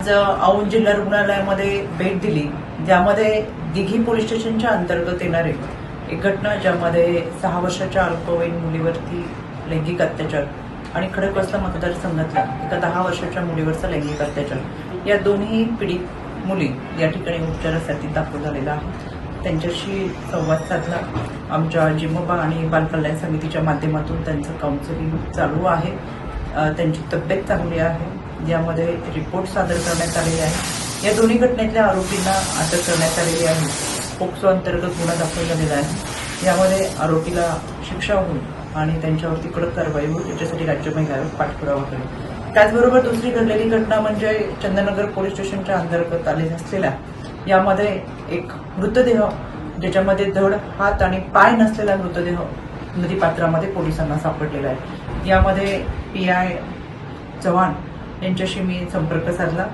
औंध जिल्हा रुग्णालयामध्ये भेट दिली, ज्यामध्ये दिघी पोलीस स्टेशनच्या अंतर्गत येणारे एक घटना, ज्यामध्ये 6 वर्षाच्या अल्पवयीन मुलीवरती लैंगिक अत्याचार आणि खडकवासला मतदारसंघातल्या एका 10 वर्षाच्या मुलीवरचा लैंगिक अत्याचार, या दोन्ही पीडित मुली या ठिकाणी उपचारासाठी दाखल झालेल्या आहेत. त्यांच्याशी संवाद साधला. आमच्या जिमोबा आणि बालकल्याण समितीच्या माध्यमातून त्यांचं काउन्सिलिंग चालू आहे. त्यांची तब्येत चांगली आहे. यामध्ये रिपोर्ट सादर करण्यात आलेले आहे. या दोन्ही घटनेतल्या आरोपींना अटक करण्यात आलेली आहे. पोक्सो अंतर्गत गुन्हा दाखल झालेला आहे. यामध्ये आरोपीला शिक्षा होईल आणि त्यांच्यावरती कडक कारवाई होईल, याच्यासाठी राज्य महिला आयोग पाठपुरावा करेल. त्याचबरोबर दुसरी घडलेली घटना म्हणजे चंदननगर पोलीस स्टेशनच्या अंतर्गत आले असलेल्या यामध्ये एक मृतदेह, ज्याच्यामध्ये धड, हात आणि पाय नसलेला मृतदेह नदीपात्रामध्ये पोलिसांना सापडलेला आहे. यामध्ये PI चव्हाण यांच्याशी मी संपर्क साधला.